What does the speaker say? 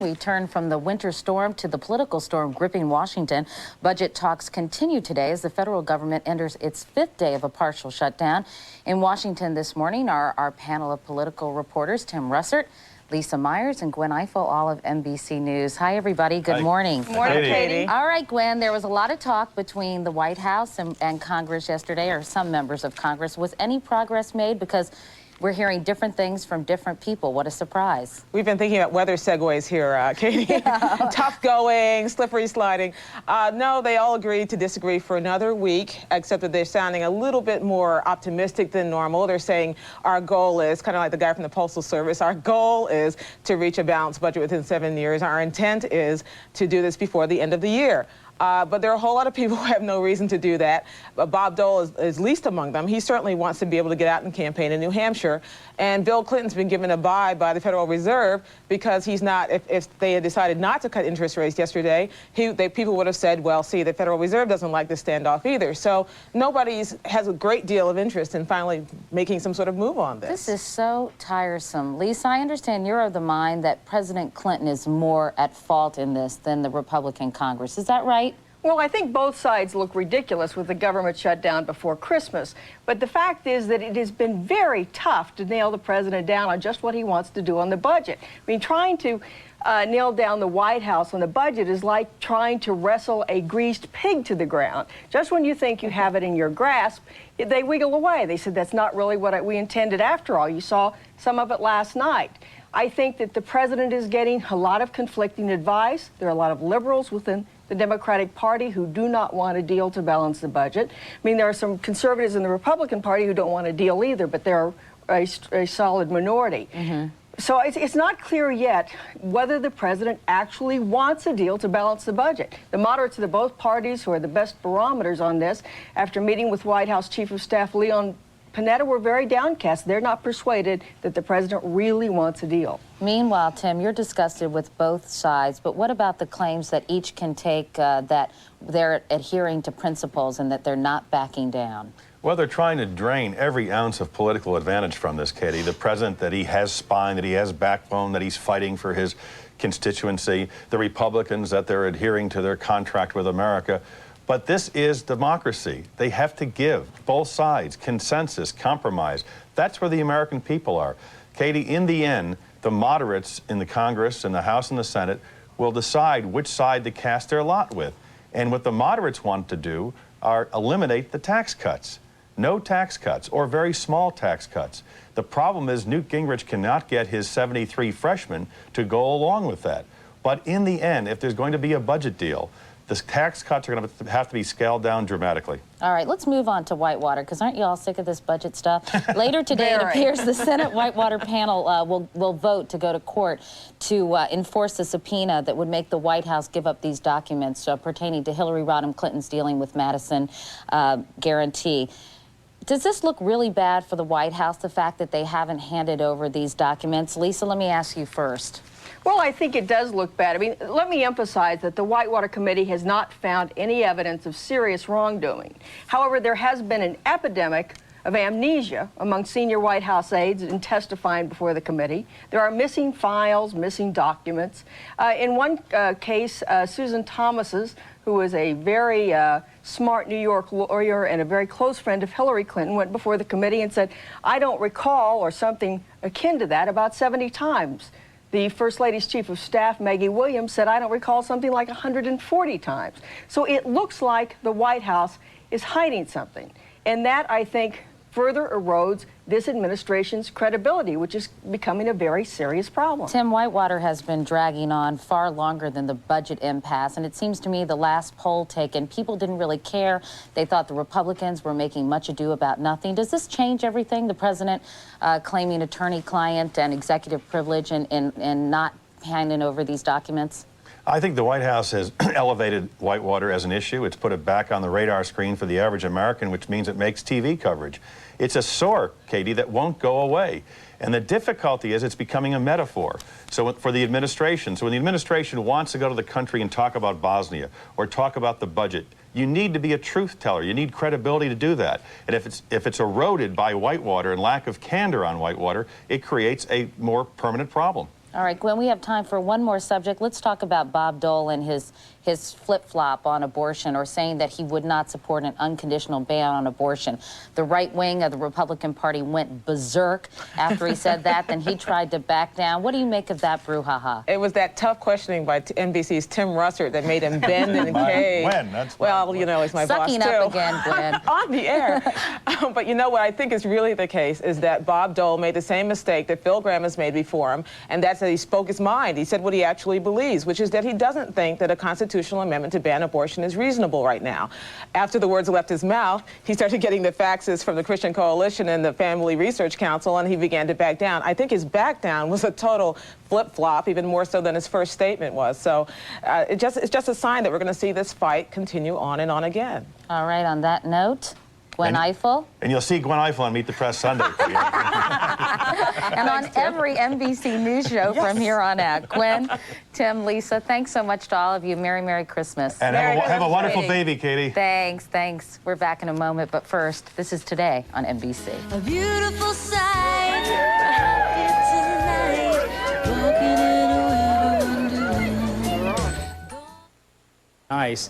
We turn from the winter storm to the political storm gripping Washington. Budget talks continue today as the federal government enters its fifth day of a partial shutdown. In Washington this morning are our panel of political reporters, Tim Russert, Lisa Myers, and Gwen Eiffel, all of NBC News. Hi, everybody. Good morning. Good morning, Katie. All right, Gwen, there was a lot of talk between the White House and Congress yesterday, or some members of Congress. Was any progress made? Because we're hearing different things from different people. What a surprise. We've been thinking about weather segues here, Katie. Yeah. Tough going, slippery sliding. No, they all agreed to disagree for another week, except that they're sounding a little bit more optimistic than normal. They're saying our goal is, kind of like the guy from the Postal Service, our goal is to reach a balanced budget within 7 years. Our intent is to do this before the end of the year. But there are a whole lot of people who have no reason to do that. Bob Dole is least among them. He certainly wants to be able to get out and campaign in New Hampshire. And Bill Clinton's been given a bye by the Federal Reserve because he's not, if they had decided not to cut interest rates yesterday, people would have said, well, see, the Federal Reserve doesn't like this standoff either. So nobody has a great deal of interest in finally making some sort of move on this. This is so tiresome. Lisa, I understand you're of the mind that President Clinton is more at fault in this than the Republican Congress. Is that right? Well, I think both sides look ridiculous with the government shutdown before Christmas. But the fact is that it has been very tough to nail the president down on just what he wants to do on the budget. I mean, trying to nail down the White House on the budget is like trying to wrestle a greased pig to the ground. Just when you think you have it in your grasp, they wiggle away. They said that's not really what we intended after all. You saw some of it last night. I think that the president is getting a lot of conflicting advice. There are a lot of liberals within the Democratic Party who do not want a deal to balance the budget. I mean, there are some conservatives in the Republican Party who don't want a deal either, but they're a solid minority. So it's not clear yet whether the president actually wants a deal to balance the budget. The moderates of the both parties, who are the best barometers on this, after meeting with White House Chief of Staff Leon Panetta, were very downcast. They're not persuaded that the president really wants a deal. Meanwhile, Tim, you're disgusted with both sides, but what about the claims that each can take that they're adhering to principles and that they're not backing down? Well, they're trying to drain every ounce of political advantage from this, Katie. The president, that he has spine, that he has backbone, that he's fighting for his constituency. The Republicans, that they're adhering to their contract with America. But this is democracy. They have to give, both sides, consensus, compromise. That's where the American people are. Katie, in the end, the moderates in the Congress and the House and the Senate will decide which side to cast their lot with. And what the moderates want to do are eliminate the tax cuts. No tax cuts or very small tax cuts. The problem is Newt Gingrich cannot get his 73 freshmen to go along with that. But in the end, if there's going to be a budget deal, the tax cuts are going to have to be scaled down dramatically. All right, let's move on to Whitewater, because aren't you all sick of this budget stuff? Later today, it appears the Senate Whitewater panel will vote to go to court to enforce a subpoena that would make the White House give up these documents pertaining to Hillary Rodham Clinton's dealing with Madison guarantee. Does this look really bad for the White House, the fact that they haven't handed over these documents? Lisa, let me ask you first. Well, I think it does look bad. I mean, let me emphasize that the Whitewater Committee has not found any evidence of serious wrongdoing. However, there has been an epidemic of amnesia among senior White House aides in testifying before the committee. There are missing files, missing documents. In one case, Susan Thomas's, who is a very smart New York lawyer and a very close friend of Hillary Clinton, went before the committee and said, I don't recall, or something akin to that, about 70 times. The First Lady's Chief of Staff, Maggie Williams, said, I don't recall, something like 140 times. So it looks like the White House is hiding something. And that, I think, further erodes this administration's credibility, which is becoming a very serious problem. Tim, Whitewater has been dragging on far longer than the budget impasse, and it seems to me the last poll taken, people didn't really care. They thought the Republicans were making much ado about nothing. Does this change everything? The president claiming attorney-client and executive privilege and not handing over these documents? I think the White House has elevated Whitewater as an issue. It's put it back on the radar screen for the average American, which means it makes TV coverage. It's a sore, Katie, that won't go away. And the difficulty is it's becoming a metaphor. So for the administration, when the administration wants to go to the country and talk about Bosnia or talk about the budget, you need to be a truth teller. You need credibility to do that. And if it's eroded by Whitewater and lack of candor on Whitewater, it creates a more permanent problem. All right, Gwen, we have time for one more subject. Let's talk about Bob Dole and his flip-flop on abortion, or saying that he would not support an unconditional ban on abortion. The right wing of the Republican Party went berserk after he said that. Then he tried to back down. What do you make of that brouhaha? It was that tough questioning by NBC's Tim Russert that made him bend and cave. Gwen, that's well, you know, he's my Sucking boss too. up again, Gwen. On the air. But you know what I think is really the case is that Bob Dole made the same mistake that Phil Gramm has made before him, and that's that he spoke his mind. He said what he actually believes, which is that he doesn't think that a constitutional amendment to ban abortion is reasonable right now. After the words left his mouth, he started getting the faxes from the Christian Coalition and the Family Research Council, and he began to back down. I think his back down was a total flip-flop, even more so than his first statement was. So it's just a sign that we're going to see this fight continue on and on again. All right, on that note, Gwen Ifill. And you'll see Gwen Ifill on Meet the Press Sunday. And on every NBC News show from here on out. Gwen, Tim, Lisa, thanks so much to all of you. Merry, Merry Christmas. And have a wonderful baby, Katie. Thanks, thanks. We're back in a moment, but first, this is Today on NBC. A beautiful sight, happy tonight, walking in a winter wonderland. Nice.